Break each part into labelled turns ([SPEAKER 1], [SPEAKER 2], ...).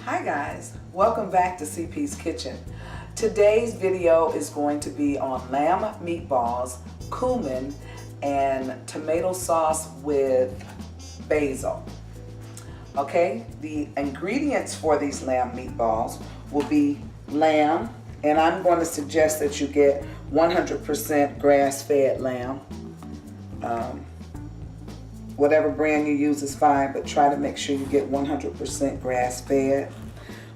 [SPEAKER 1] Hi guys, welcome back to CP's Kitchen. Today's video is going to be on lamb meatballs, cumin, and tomato sauce with basil. Okay, the ingredients for these lamb meatballs will be lamb, and I'm going to suggest that you get 100% grass-fed lamb. Whatever brand you use is fine, but try to make sure you get 100% grass-fed.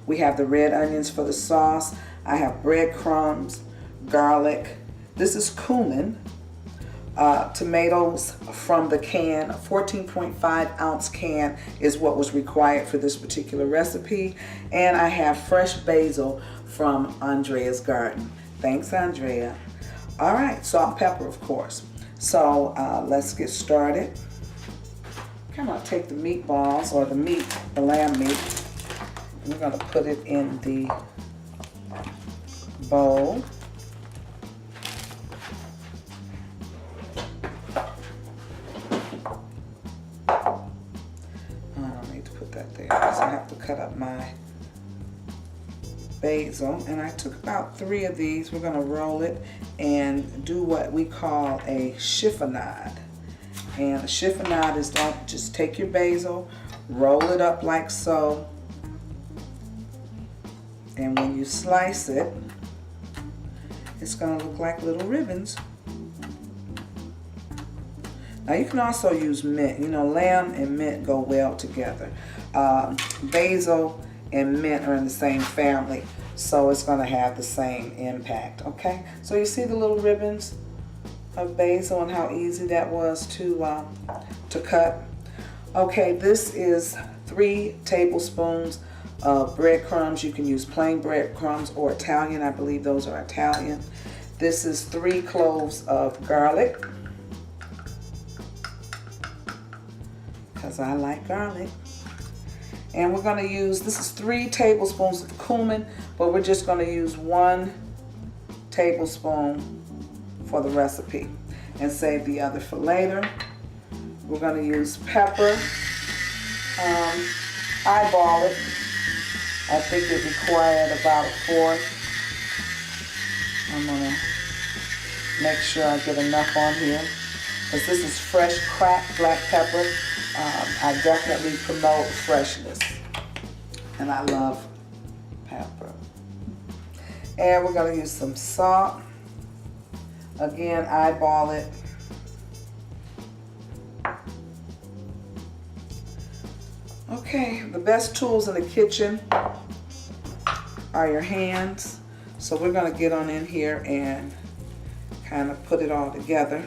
[SPEAKER 1] We have the red onions for the sauce. I have breadcrumbs, garlic. This is cumin. Tomatoes from the can. A 14.5 ounce can is what was required for this particular recipe. And I have fresh basil from Andrea's garden. Thanks, Andrea. All right, salt and pepper, of course. So let's get started. I'm going to take the meatballs, or the lamb meat, and we're going to put it in the bowl. I don't need to put that there because I have to cut up my basil. And I took about 3 of these. We're going to roll it and do what we call a chiffonade. And a chiffonade is don't just take your basil, roll it up like so, and when you slice it, it's going to look like little ribbons. Now you can also use mint. You know, lamb and mint go well together. Basil and mint are in the same family, so it's going to have the same impact. Okay, so you see the little ribbons of basil and how easy that was to cut. Okay, this is 3 tablespoons of breadcrumbs. You can use plain breadcrumbs or Italian. I believe those are Italian. This is 3 cloves of garlic, because I like garlic. And we're going to use, this is 3 tablespoons of cumin, but we're just going to use 1 tablespoon for the recipe and save the other for later. We're going to use pepper. Eyeball it. I think it required about 1/4. I'm going to make sure I get enough on here because this is fresh cracked black pepper. I definitely promote freshness, and I love pepper. And we're going to use some salt. Again, eyeball it. Okay, the best tools in the kitchen are your hands. So we're going to get on in here and kind of put it all together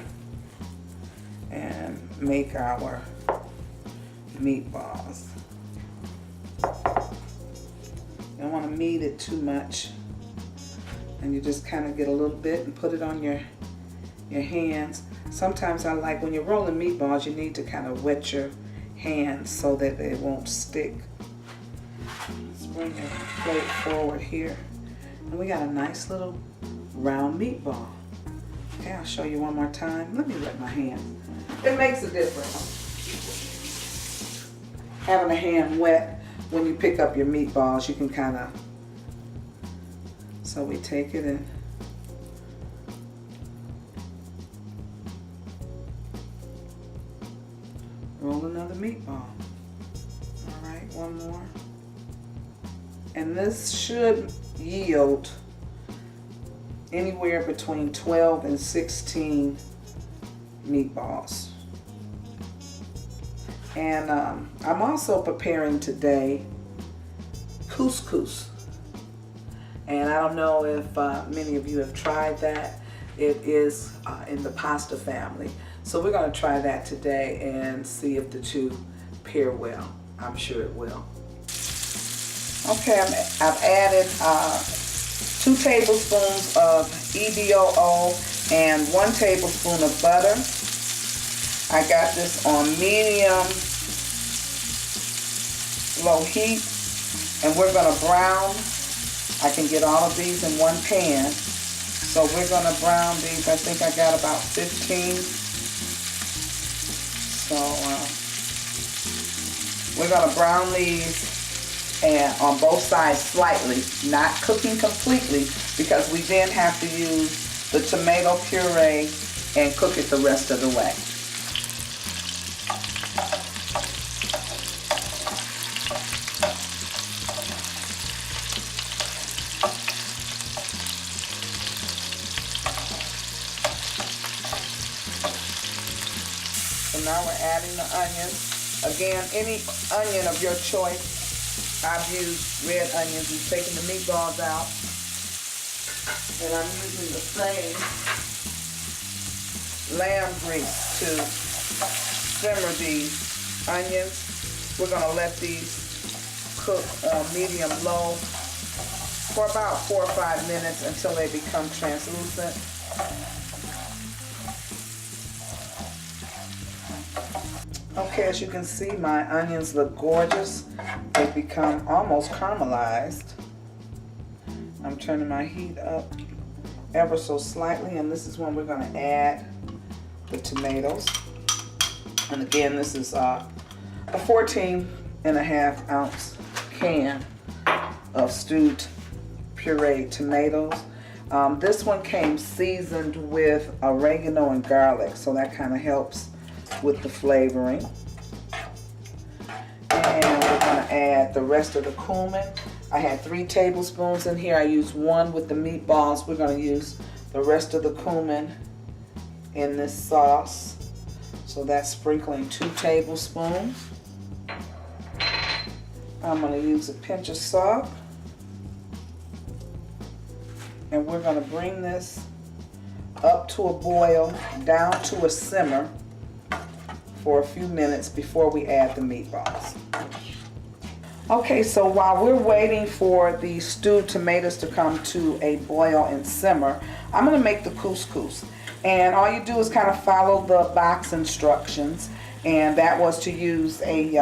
[SPEAKER 1] and make our meatballs. You don't want to knead it too much. And you just kind of get a little bit and put it on your hands. Sometimes I like, when you're rolling meatballs, you need to kind of wet your hands so that they won't stick. Let's bring your plate forward here. And we got a nice little round meatball. Okay, I'll show you one more time. Let me wet my hand. It makes a difference. Having a hand wet when you pick up your meatballs, you can kind of, so we take it and roll another meatball. All right, one more. And this should yield anywhere between 12 and 16 meatballs. And I'm also preparing today couscous. And I don't know if many of you have tried that. It is in the pasta family. So we're going to try that today and see if the two pair well. I'm sure it will. Okay, I've added 2 tablespoons of EDOO and 1 tablespoon of butter. I got this on medium low heat, and we're going to brown. I can get all of these in one pan. So we're going to brown these. I think I got about 15. So we're going to brown these and on both sides slightly, not cooking completely, because we then have to use the tomato puree and cook it the rest of the way. So now we're adding the onions. Again, any onion of your choice. I've used red onions. We've taken the meatballs out. And I'm using the same lamb grease to simmer these onions. We're going to let these cook on medium-low for about 4 or 5 minutes until they become translucent. Okay, as you can see, my onions look gorgeous. They've become almost caramelized. I'm turning my heat up ever so slightly, and this is when we're going to add the tomatoes. And again, this is a 14.5 ounce can of stewed pureed tomatoes. This one came seasoned with oregano and garlic, so that kind of helps with the flavoring. And we're going to add the rest of the cumin. I had 3 tablespoons in here. I used 1 with the meatballs. We're going to use the rest of the cumin in this sauce. So that's sprinkling 2 tablespoons. I'm going to use a pinch of salt. And we're going to bring this up to a boil, down to a simmer for a few minutes before we add the meatballs. Okay, so while we're waiting for the stewed tomatoes to come to a boil and simmer, I'm going to make the couscous. And all you do is kind of follow the box instructions, and that was to use a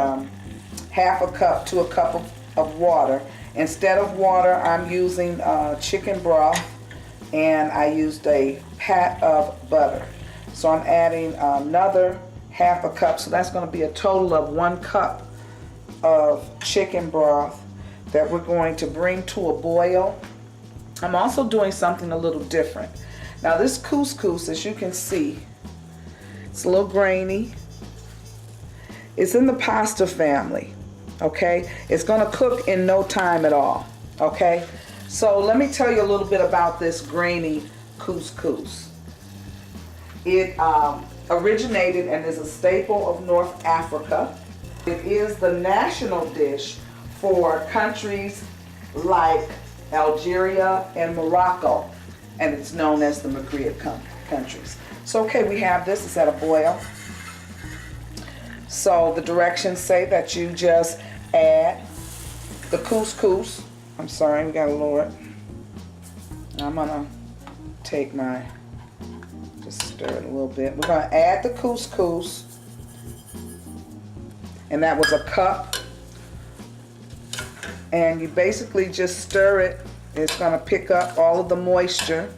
[SPEAKER 1] half a cup to a cup of water. Instead of water, I'm using chicken broth, and I used a pat of butter. So I'm adding another half a cup, so that's going to be a total of 1 cup of chicken broth that we're going to bring to a boil. I'm also doing something a little different. Now this couscous, as you can see, it's a little grainy. It's in the pasta family, okay? It's going to cook in no time at all, okay? So let me tell you a little bit about this grainy couscous. It originated and is a staple of North Africa. It is the national dish for countries like Algeria and Morocco, and it's known as the Maghreb countries. So okay, we have this, it's at a boil. So the directions say that you just add the couscous. I'm sorry, we gotta lower it. I'm gonna take my, just stir it a little bit. We're gonna add the couscous. And that was a cup. And you basically just stir it. It's going to pick up all of the moisture,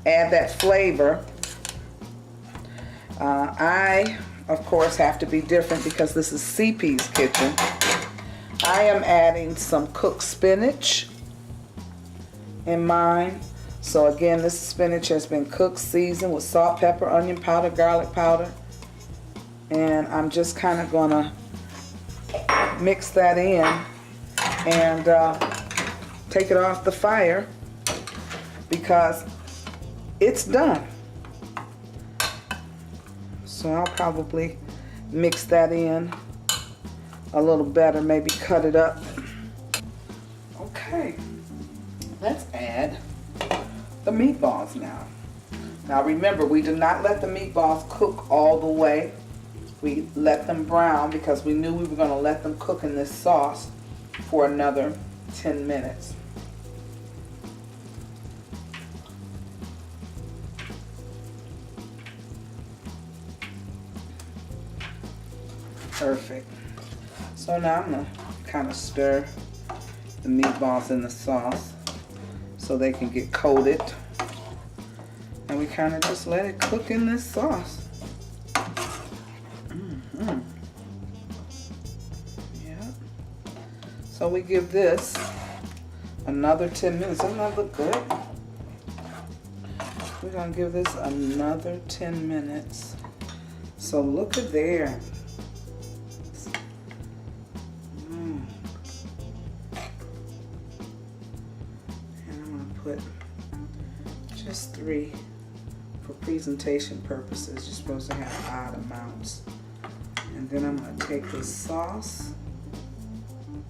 [SPEAKER 1] add that flavor. I, of course, have to be different because this is CP's kitchen. I am adding some cooked spinach in mine. So again, this spinach has been cooked, seasoned with salt, pepper, onion powder, garlic powder. And I'm just kind of gonna mix that in and take it off the fire because it's done. So I'll probably mix that in a little better, maybe cut it up. Okay, let's add the meatballs now. Now remember, we did not let the meatballs cook all the way. We let them brown because we knew we were going to let them cook in this sauce for another 10 minutes. Perfect. So now I'm going to kind of stir the meatballs in the sauce so they can get coated. And we kind of just let it cook in this sauce. So we give this another 10 minutes. Doesn't that look good? We're gonna give this another 10 minutes. So look at there. And I'm gonna put just 3 for presentation purposes. You're supposed to have odd amounts. And then I'm gonna take this sauce and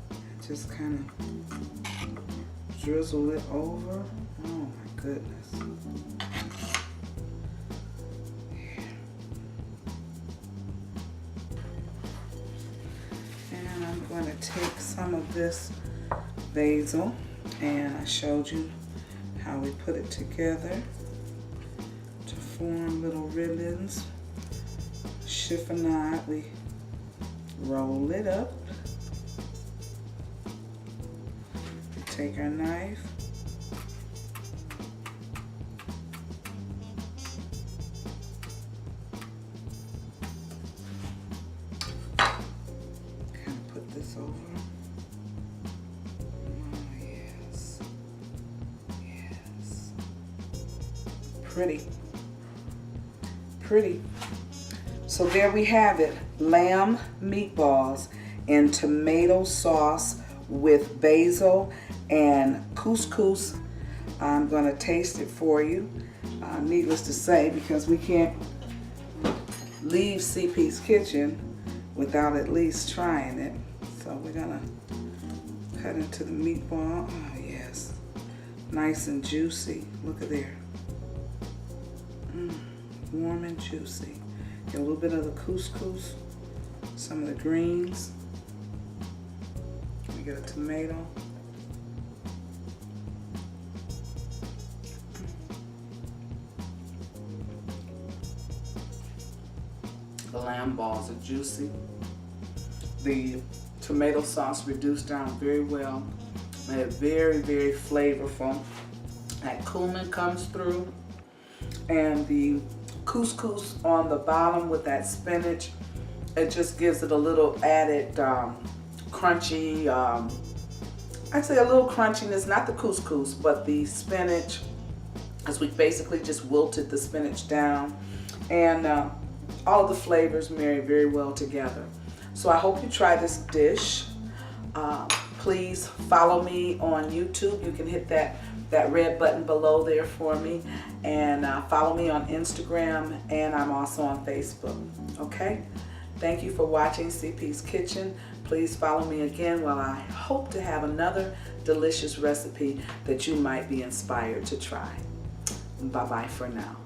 [SPEAKER 1] just kind of drizzle it over. Oh my goodness. And I'm going to take some of this basil, and I showed you how we put it together to form little ribbons. Chiffonade, we roll it up. Take our knife, kind of put this over. Oh yes, yes, pretty, pretty. So there we have it, lamb meatballs in tomato sauce with basil and couscous. I'm going to taste it for you. Needless to say, because we can't leave CP's kitchen without at least trying it. So we're going to cut into the meatball. Oh yes, nice and juicy. Look at there. Warm and juicy. Get a little bit of the couscous, some of the greens. We get a tomato. The lamb balls are juicy. The tomato sauce reduced down very well. Made it very, very flavorful. That cumin comes through. And the couscous on the bottom with that spinach, it just gives it a little added crunchy, I'd say a little crunchiness, not the couscous, but the spinach, as we basically just wilted the spinach down. And all of the flavors marry very well together. So I hope you try this dish. Please follow me on YouTube. You can hit that red button below there for me. And follow me on Instagram, and I'm also on Facebook. Okay? Thank you for watching CP's Kitchen. Please follow me again while I hope to have another delicious recipe that you might be inspired to try. Bye-bye for now.